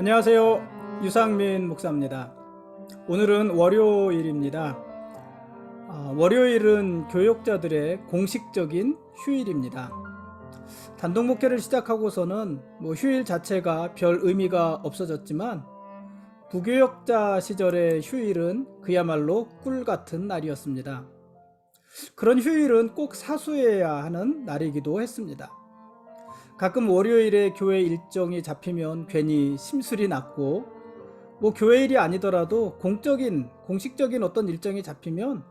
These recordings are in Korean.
안녕하세요. 유상민 목사입니다. 오늘은 월요일입니다. 월요일은 교역자들의 공식적인 휴일입니다. 단독 목회를 시작하고서는 휴일 자체가 별 의미가 없어졌지만 부교역자 시절의 휴일은 그야말로 꿀 같은 날이었습니다. 그런 휴일은 꼭 사수해야 하는 날이기도 했습니다. 가끔 월요일에 교회 일정이 잡히면 괜히 심술이 났고, 교회 일이 아니더라도 공식적인 어떤 일정이 잡히면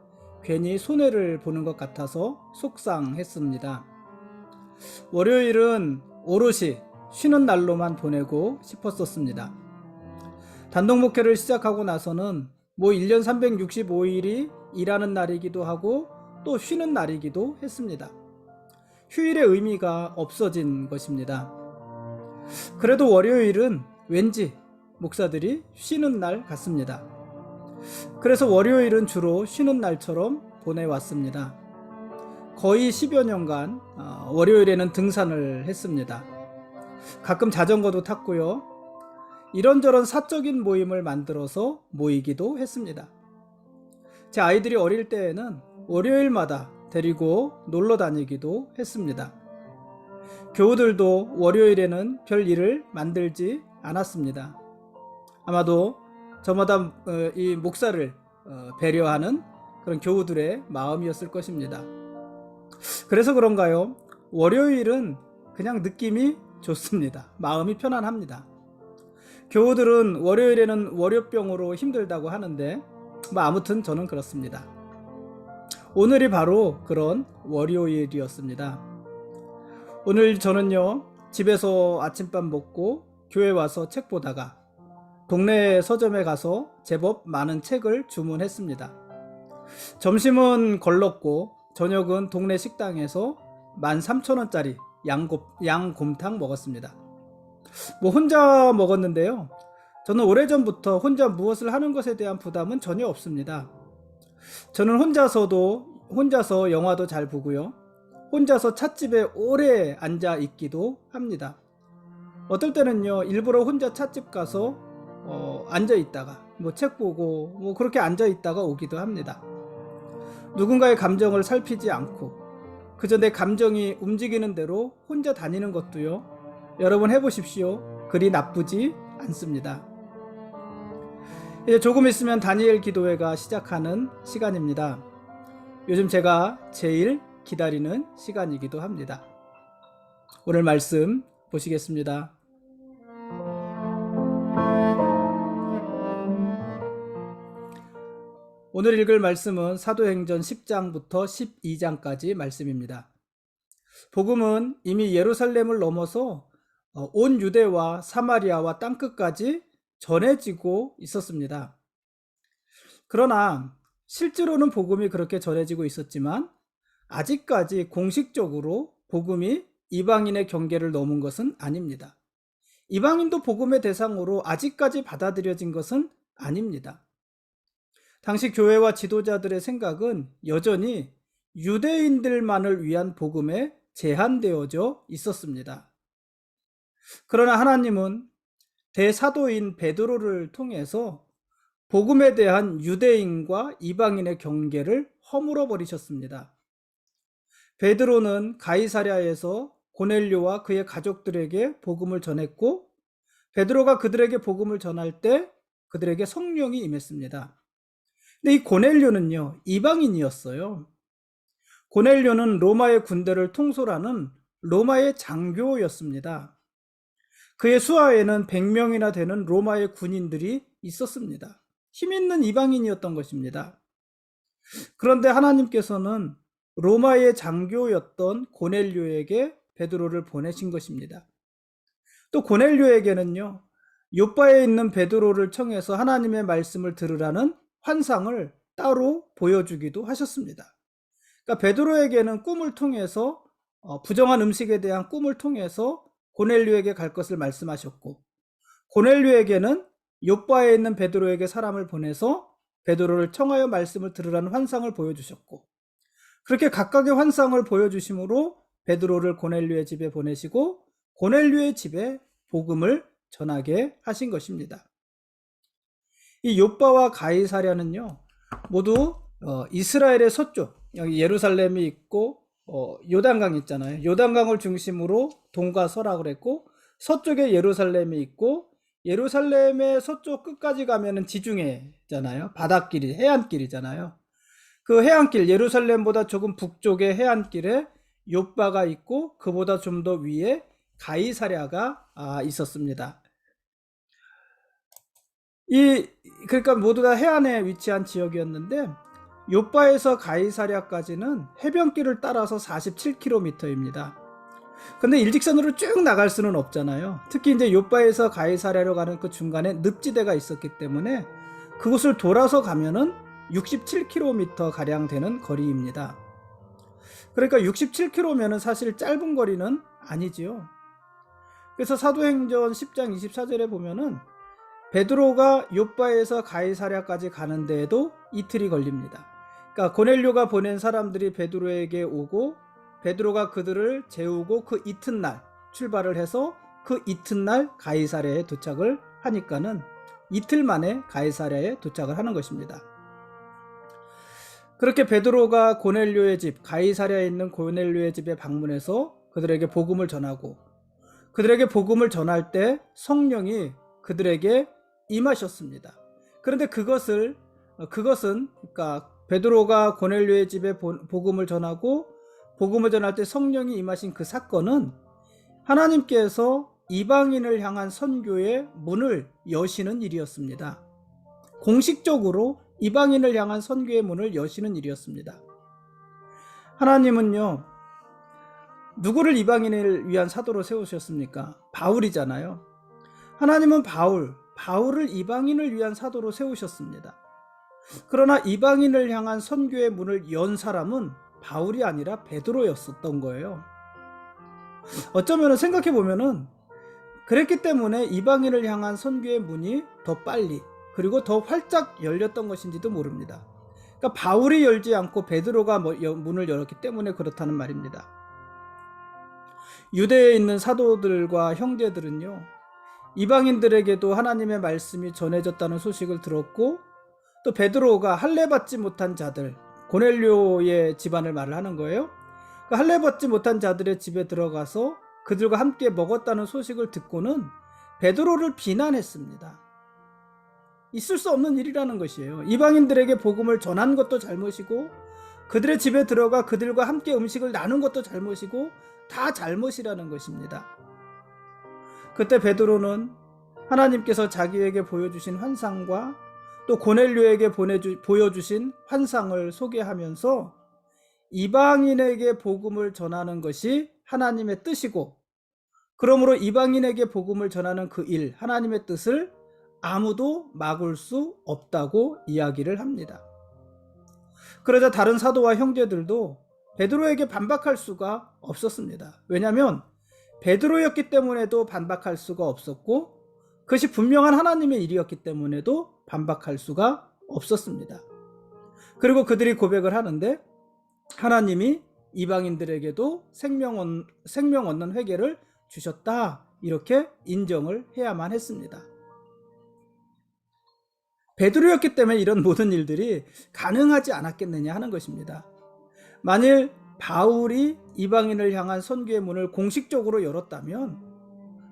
괜히 손해를 보는 것 같아서 속상했습니다. 월요일은 오롯이 쉬는 날로만 보내고 싶었었습니다. 단독 목회를 시작하고 나서는 1년 365일이 일하는 날이기도 하고 또 쉬는 날이기도 했습니다. 휴일의 의미가 없어진 것입니다. 그래도 월요일은 왠지 목사들이 쉬는 날 같습니다. 그래서 월요일은 주로 쉬는 날처럼 보내왔습니다. 거의 10여 년간 월요일에는 등산을 했습니다. 가끔 자전거도 탔고요. 이런저런 사적인 모임을 만들어서 모이기도 했습니다. 제 아이들이 어릴 때에는 월요일마다 데리고 놀러 다니기도 했습니다. 교우들도 월요일에는 별 일을 만들지 않았습니다. 아마도 저마다 이 목사를 배려하는 그런 교우들의 마음이었을 것입니다. 그래서 그런가요? 월요일은 그냥 느낌이 좋습니다. 마음이 편안합니다. 교우들은 월요일에는 월요병으로 힘들다고 하는데 아무튼 저는 그렇습니다. 오늘이 바로 그런 월요일이었습니다. 오늘 저는요, 집에서 아침밥 먹고 교회 와서 책 보다가 동네 서점에 가서 제법 많은 책을 주문했습니다. 점심은 걸렀고 저녁은 동네 식당에서 13,000원짜리 양곰탕 먹었습니다. 혼자 먹었는데요. 저는 오래전부터 혼자 무엇을 하는 것에 대한 부담은 전혀 없습니다. 저는 혼자서 영화도 잘 보고요. 혼자서 찻집에 오래 앉아 있기도 합니다. 어떨 때는요, 일부러 혼자 찻집 가서 앉아 있다가 책 보고 그렇게 앉아 있다가 오기도 합니다. 누군가의 감정을 살피지 않고 그저 내 감정이 움직이는 대로 혼자 다니는 것도요, 여러분 해보십시오. 그리 나쁘지 않습니다. 이제 조금 있으면 다니엘 기도회가 시작하는 시간입니다. 요즘 제가 제일 기다리는 시간이기도 합니다. 오늘 말씀 보시겠습니다. 오늘 읽을 말씀은 사도행전 10장부터 12장까지 말씀입니다. 복음은 이미 예루살렘을 넘어서 온 유대와 사마리아와 땅끝까지 전해지고 있었습니다. 그러나 실제로는 복음이 그렇게 전해지고 있었지만 아직까지 공식적으로 복음이 이방인의 경계를 넘은 것은 아닙니다. 이방인도 복음의 대상으로 아직까지 받아들여진 것은 아닙니다. 당시 교회와 지도자들의 생각은 여전히 유대인들만을 위한 복음에 제한되어져 있었습니다. 그러나 하나님은 대사도인 베드로를 통해서 복음에 대한 유대인과 이방인의 경계를 허물어 버리셨습니다. 베드로는 가이사랴에서 고넬료와 그의 가족들에게 복음을 전했고, 베드로가 그들에게 복음을 전할 때 그들에게 성령이 임했습니다. 근데 이 고넬료는요, 이방인이었어요. 고넬료는 로마의 군대를 통솔하는 로마의 장교였습니다. 그의 수하에는 100명이나 되는 로마의 군인들이 있었습니다. 힘있는 이방인이었던 것입니다. 그런데 하나님께서는 로마의 장교였던 고넬료에게 베드로를 보내신 것입니다. 또 고넬료에게는요, 요바에 있는 베드로를 청해서 하나님의 말씀을 들으라는 환상을 따로 보여주기도 하셨습니다. 그러니까 베드로에게는 꿈을 통해서 부정한 음식에 대한 꿈을 통해서 고넬료에게 갈 것을 말씀하셨고, 고넬료에게는 요바에 있는 베드로에게 사람을 보내서 베드로를 청하여 말씀을 들으라는 환상을 보여주셨고, 그렇게 각각의 환상을 보여주심으로 베드로를 고넬료의 집에 보내시고 고넬료의 집에 복음을 전하게 하신 것입니다. 이 욥바와 가이사랴는요, 모두 이스라엘의 서쪽, 여기 예루살렘이 있고 요단강 있잖아요. 요단강을 중심으로 동과 서라 그랬고, 서쪽에 예루살렘이 있고, 예루살렘의 서쪽 끝까지 가면은 지중해잖아요. 바닷길이, 해안길이잖아요. 그 해안길, 예루살렘보다 조금 북쪽에 해안길에 욥바가 있고, 그보다 좀 더 위에 가이사랴가 있었습니다. 그러니까 모두 다 해안에 위치한 지역이었는데, 욥바에서 가이사랴까지는 해변길을 따라서 47km입니다. 근데 일직선으로 쭉 나갈 수는 없잖아요. 특히 이제 욥바에서 가이사랴로 가는 그 중간에 늪지대가 있었기 때문에 그곳을 돌아서 가면은 67km 가량 되는 거리입니다. 그러니까 67km면은 사실 짧은 거리는 아니지요. 그래서 사도행전 10장 24절에 보면은 베드로가 욥바에서 가이사랴까지 가는 데에도 이틀이 걸립니다. 그러니까 고넬료가 보낸 사람들이 베드로에게 오고 베드로가 그들을 재우고 그 이튿날 출발을 해서 그 이튿날 가이사랴에 도착을 하니까는 이틀 만에 가이사랴에 도착을 하는 것입니다. 그렇게 베드로가 고넬료의 집, 가이사랴에 있는 고넬료의 집에 방문해서 그들에게 복음을 전하고, 그들에게 복음을 전할 때 성령이 그들에게 임하셨습니다. 그런데 그것은 그러니까 베드로가 고넬료의 집에 복음을 전하고 복음을 전할 때 성령이 임하신 그 사건은 하나님께서 이방인을 향한 선교의 문을 여시는 일이었습니다. 공식적으로 이방인을 향한 선교의 문을 여시는 일이었습니다. 하나님은요, 누구를 이방인을 위한 사도로 세우셨습니까? 바울이잖아요. 하나님은 바울을 이방인을 위한 사도로 세우셨습니다. 그러나 이방인을 향한 선교의 문을 연 사람은 바울이 아니라 베드로였었던 거예요. 어쩌면 생각해 보면은 그랬기 때문에 이방인을 향한 선교의 문이 더 빨리 그리고 더 활짝 열렸던 것인지도 모릅니다. 그러니까 바울이 열지 않고 베드로가 문을 열었기 때문에 그렇다는 말입니다. 유대에 있는 사도들과 형제들은요, 이방인들에게도 하나님의 말씀이 전해졌다는 소식을 들었고, 또 베드로가 할례받지 못한 자들, 고넬료의 집안을 말을 하는 거예요. 그 할례받지 못한 자들의 집에 들어가서 그들과 함께 먹었다는 소식을 듣고는 베드로를 비난했습니다. 있을 수 없는 일이라는 것이에요. 이방인들에게 복음을 전한 것도 잘못이고, 그들의 집에 들어가 그들과 함께 음식을 나눈 것도 잘못이고, 다 잘못이라는 것입니다. 그때 베드로는 하나님께서 자기에게 보여주신 환상과 또 고넬료에게 보여주신 환상을 소개하면서 이방인에게 복음을 전하는 것이 하나님의 뜻이고, 그러므로 이방인에게 복음을 전하는 그 일, 하나님의 뜻을 아무도 막을 수 없다고 이야기를 합니다. 그러자 다른 사도와 형제들도 베드로에게 반박할 수가 없었습니다. 왜냐하면 베드로였기 때문에도 반박할 수가 없었고, 그것이 분명한 하나님의 일이었기 때문에도 반박할 수가 없었습니다. 그리고 그들이 고백을 하는데 하나님이 이방인들에게도 생명 얻는 회개를 주셨다, 이렇게 인정을 해야만 했습니다. 베드로였기 때문에 이런 모든 일들이 가능하지 않았겠느냐 하는 것입니다. 만일 바울이 이방인을 향한 선교의 문을 공식적으로 열었다면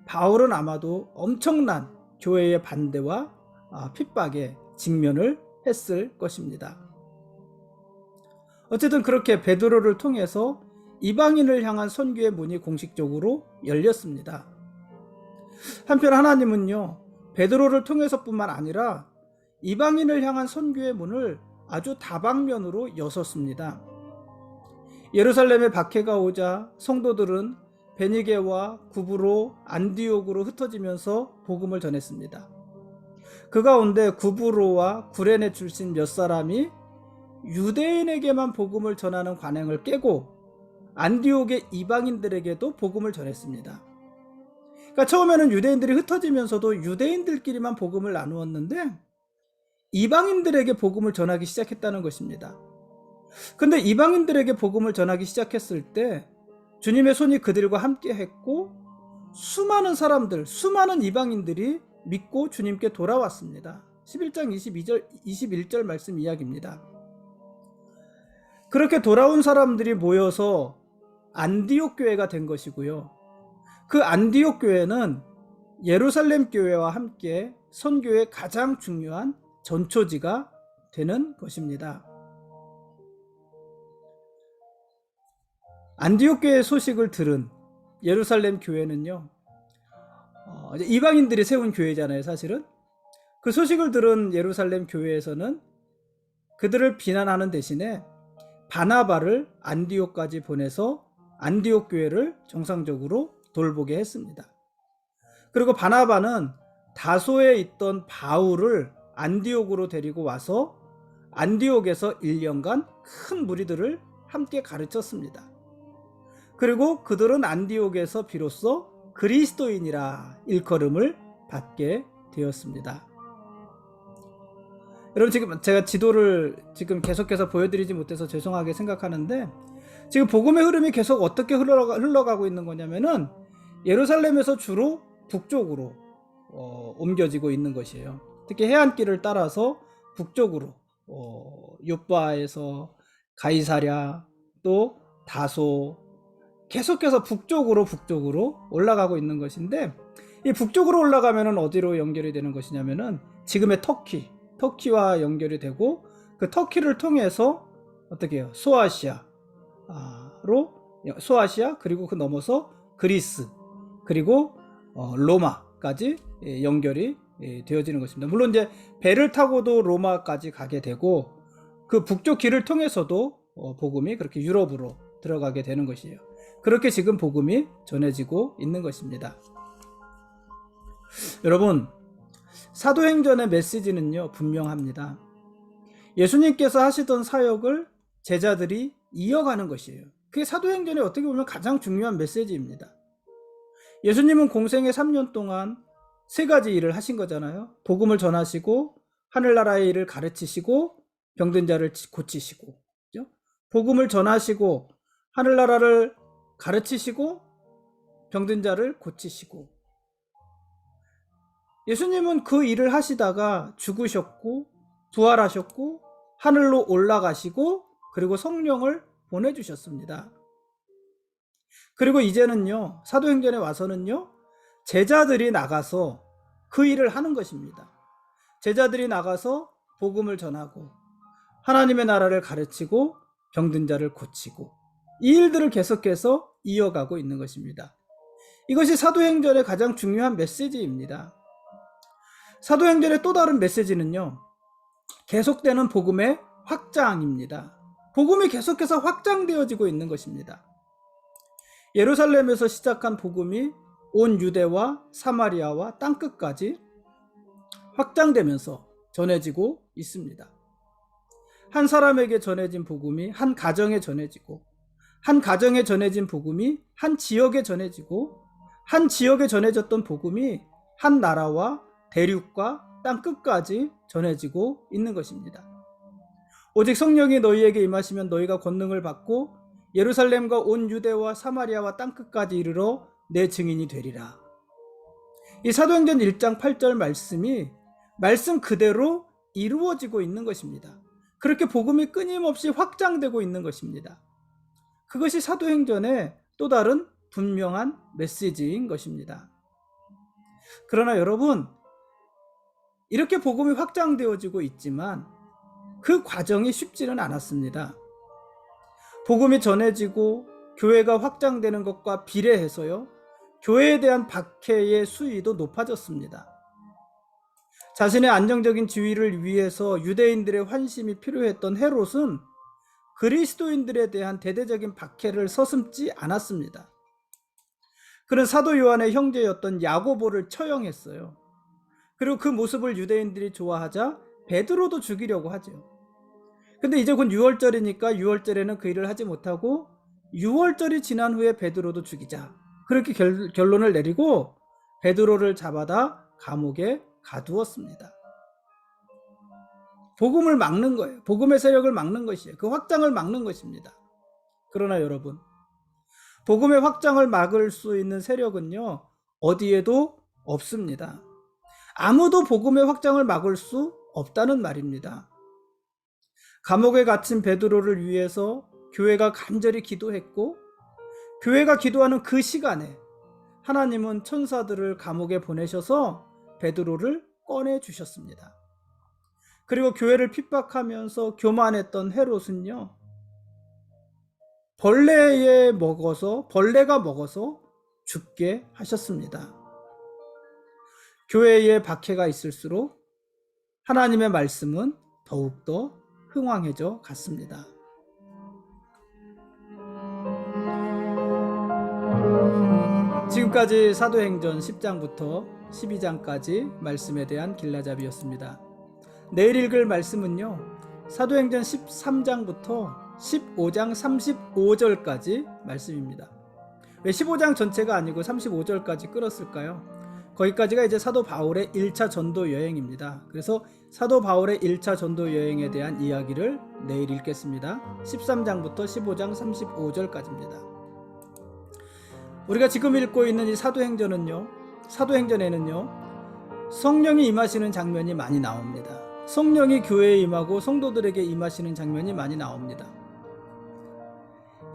바울은 아마도 엄청난 교회의 반대와 핍박에 직면을 했을 것입니다. 어쨌든 그렇게 베드로를 통해서 이방인을 향한 선교의 문이 공식적으로 열렸습니다. 한편 하나님은요, 베드로를 통해서뿐만 아니라 이방인을 향한 선교의 문을 아주 다방면으로 여섰습니다. 예루살렘에 박해가 오자 성도들은 베니게와 구브로, 안디옥으로 흩어지면서 복음을 전했습니다. 그 가운데 구브로와 구레네 출신 몇 사람이 유대인에게만 복음을 전하는 관행을 깨고 안디옥의 이방인들에게도 복음을 전했습니다. 그러니까 처음에는 유대인들이 흩어지면서도 유대인들끼리만 복음을 나누었는데 이방인들에게 복음을 전하기 시작했다는 것입니다. 근데 이방인들에게 복음을 전하기 시작했을 때 주님의 손이 그들과 함께 했고, 수많은 사람들, 수많은 이방인들이 믿고 주님께 돌아왔습니다. 11장 21절 말씀 이야기입니다. 그렇게 돌아온 사람들이 모여서 안디옥 교회가 된 것이고요. 그 안디옥 교회는 예루살렘 교회와 함께 선교의 가장 중요한 전초지가 되는 것입니다. 안디옥 교회의 소식을 들은 예루살렘 교회는요, 이방인들이 세운 교회잖아요, 사실은. 그 소식을 들은 예루살렘 교회에서는 그들을 비난하는 대신에 바나바를 안디옥까지 보내서 안디옥 교회를 정상적으로 돌보게 했습니다. 그리고 바나바는 다소에 있던 바울을 안디옥으로 데리고 와서 안디옥에서 1년간 큰 무리들을 함께 가르쳤습니다. 그리고 그들은 안디옥에서 비로소 그리스도인이라 일컬음을 받게 되었습니다. 여러분, 지금 제가 지도를 지금 계속해서 보여드리지 못해서 죄송하게 생각하는데, 지금 복음의 흐름이 계속 어떻게 흘러가고 있는 거냐면은 예루살렘에서 주로 북쪽으로 옮겨지고 있는 것이에요. 특히 해안길을 따라서 북쪽으로 요빠에서 가이사랴 또 다소 계속해서 북쪽으로 올라가고 있는 것인데, 이 북쪽으로 올라가면은 어디로 연결이 되는 것이냐면은 지금의 터키와 연결이 되고, 그 터키를 통해서 어떻게 해요? 소아시아 그리고 그 넘어서 그리스 그리고 로마까지 연결이 되어지는 것입니다. 물론 이제 배를 타고도 로마까지 가게 되고, 그 북쪽 길을 통해서도 복음이 그렇게 유럽으로 들어가게 되는 것이에요. 그렇게 지금 복음이 전해지고 있는 것입니다. 여러분, 사도행전의 메시지는요, 분명합니다. 예수님께서 하시던 사역을 제자들이 이어가는 것이에요. 그게 사도행전에 어떻게 보면 가장 중요한 메시지입니다. 예수님은 공생의 3년 동안 3가지 일을 하신 거잖아요. 복음을 전하시고, 하늘나라의 일을 가르치시고, 병든 자를 고치시고, 그죠? 복음을 전하시고, 하늘나라를 가르치시고, 병든 자를 고치시고. 예수님은 그 일을 하시다가 죽으셨고, 부활하셨고, 하늘로 올라가시고, 그리고 성령을 보내주셨습니다. 그리고 이제는요, 사도행전에 와서는요, 제자들이 나가서 그 일을 하는 것입니다. 제자들이 나가서 복음을 전하고, 하나님의 나라를 가르치고, 병든 자를 고치고, 이 일들을 계속해서 이어가고 있는 것입니다. 이것이 사도행전의 가장 중요한 메시지입니다. 사도행전의 또 다른 메시지는요, 계속되는 복음의 확장입니다. 복음이 계속해서 확장되어지고 있는 것입니다. 예루살렘에서 시작한 복음이 온 유대와 사마리아와 땅끝까지 확장되면서 전해지고 있습니다. 한 사람에게 전해진 복음이 한 가정에 전해지고, 한 가정에 전해진 복음이 한 지역에 전해지고, 한 지역에 전해졌던 복음이 한 나라와 대륙과 땅끝까지 전해지고 있는 것입니다. 오직 성령이 너희에게 임하시면 너희가 권능을 받고 예루살렘과 온 유대와 사마리아와 땅끝까지 이르러 내 증인이 되리라. 이 사도행전 1장 8절 말씀이 말씀 그대로 이루어지고 있는 것입니다. 그렇게 복음이 끊임없이 확장되고 있는 것입니다. 그것이 사도행전의 또 다른 분명한 메시지인 것입니다. 그러나 여러분, 이렇게 복음이 확장되어지고 있지만 그 과정이 쉽지는 않았습니다. 복음이 전해지고 교회가 확장되는 것과 비례해서요, 교회에 대한 박해의 수위도 높아졌습니다. 자신의 안정적인 지위를 위해서 유대인들의 환심이 필요했던 헤롯은 그리스도인들에 대한 대대적인 박해를 서슴지 않았습니다. 그는 사도 요한의 형제였던 야고보를 처형했어요. 그리고 그 모습을 유대인들이 좋아하자 베드로도 죽이려고 하죠. 근데 이제 곧 6월절이니까 6월절에는 그 일을 하지 못하고 6월절이 지난 후에 베드로도 죽이자, 그렇게 결론을 내리고 베드로를 잡아다 감옥에 가두었습니다. 복음을 막는 거예요. 복음의 세력을 막는 것이에요. 그 확장을 막는 것입니다. 그러나 여러분, 복음의 확장을 막을 수 있는 세력은요, 어디에도 없습니다. 아무도 복음의 확장을 막을 수 없다는 말입니다. 감옥에 갇힌 베드로를 위해서 교회가 간절히 기도했고, 교회가 기도하는 그 시간에 하나님은 천사들을 감옥에 보내셔서 베드로를 꺼내 주셨습니다. 그리고 교회를 핍박하면서 교만했던 헤롯은요, 벌레가 먹어서 죽게 하셨습니다. 교회에 박해가 있을수록 하나님의 말씀은 더욱더 흥왕해져 갔습니다. 지금까지 사도행전 10장부터 12장까지 말씀에 대한 길라잡이였습니다. 내일 읽을 말씀은요, 사도행전 13장부터 15장 35절까지 말씀입니다. 왜 15장 전체가 아니고 35절까지 끌었을까요? 거기까지가 이제 사도 바울의 1차 전도 여행입니다. 그래서 사도 바울의 1차 전도 여행에 대한 이야기를 내일 읽겠습니다. 13장부터 15장 35절까지입니다. 우리가 지금 읽고 있는 이 사도행전에는요, 성령이 임하시는 장면이 많이 나옵니다. 성령이 교회에 임하고 성도들에게 임하시는 장면이 많이 나옵니다.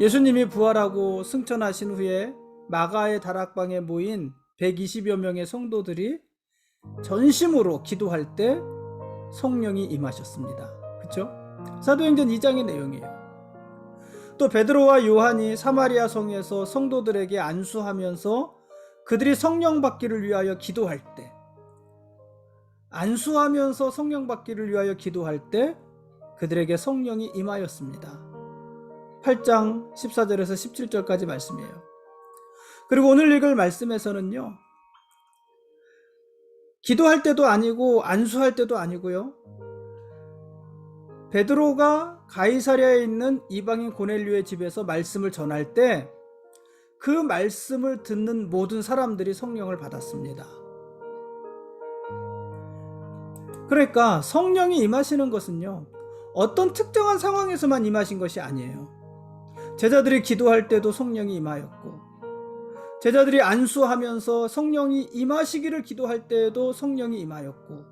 예수님이 부활하고 승천하신 후에 마가의 다락방에 모인 120여 명의 성도들이 전심으로 기도할 때 성령이 임하셨습니다. 그렇죠? 사도행전 2장의 내용이에요. 또 베드로와 요한이 사마리아 성에서 성도들에게 안수하면서 그들이 성령 받기를 위하여 기도할 때, 안수하면서 성령 받기를 위하여 기도할 때 그들에게 성령이 임하였습니다. 8장 14절에서 17절까지 말씀이에요. 그리고 오늘 읽을 말씀에서는요, 기도할 때도 아니고 안수할 때도 아니고요, 베드로가 가이사랴에 있는 이방인 고넬료의 집에서 말씀을 전할 때 그 말씀을 듣는 모든 사람들이 성령을 받았습니다. 그러니까 성령이 임하시는 것은요, 어떤 특정한 상황에서만 임하신 것이 아니에요. 제자들이 기도할 때도 성령이 임하였고, 제자들이 안수하면서 성령이 임하시기를 기도할 때에도 성령이 임하였고,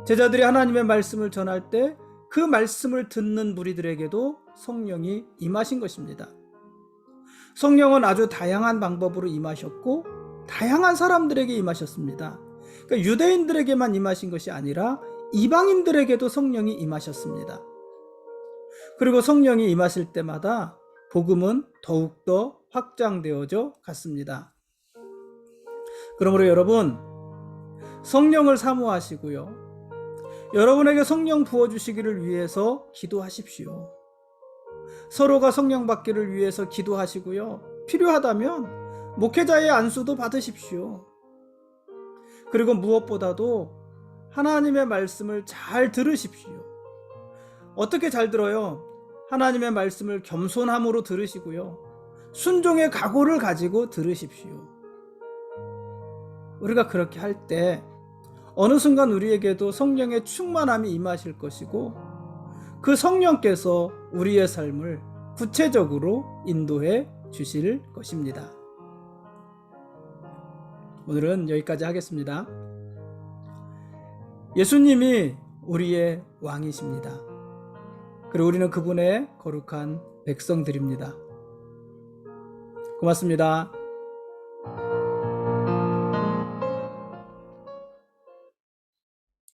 제자들이 하나님의 말씀을 전할 때 그 말씀을 듣는 무리들에게도 성령이 임하신 것입니다. 성령은 아주 다양한 방법으로 임하셨고 다양한 사람들에게 임하셨습니다. 그러니까 유대인들에게만 임하신 것이 아니라 이방인들에게도 성령이 임하셨습니다. 그리고 성령이 임하실 때마다 복음은 더욱더 확장되어져 갔습니다. 그러므로 여러분, 성령을 사모하시고요, 여러분에게 성령 부어주시기를 위해서 기도하십시오. 서로가 성령 받기를 위해서 기도하시고요, 필요하다면 목회자의 안수도 받으십시오. 그리고 무엇보다도 하나님의 말씀을 잘 들으십시오. 어떻게 잘 들어요? 하나님의 말씀을 겸손함으로 들으시고요, 순종의 각오를 가지고 들으십시오. 우리가 그렇게 할 때 어느 순간 우리에게도 성령의 충만함이 임하실 것이고, 그 성령께서 우리의 삶을 구체적으로 인도해 주실 것입니다. 오늘은 여기까지 하겠습니다. 예수님이 우리의 왕이십니다. 그리고 우리는 그분의 거룩한 백성들입니다. 고맙습니다.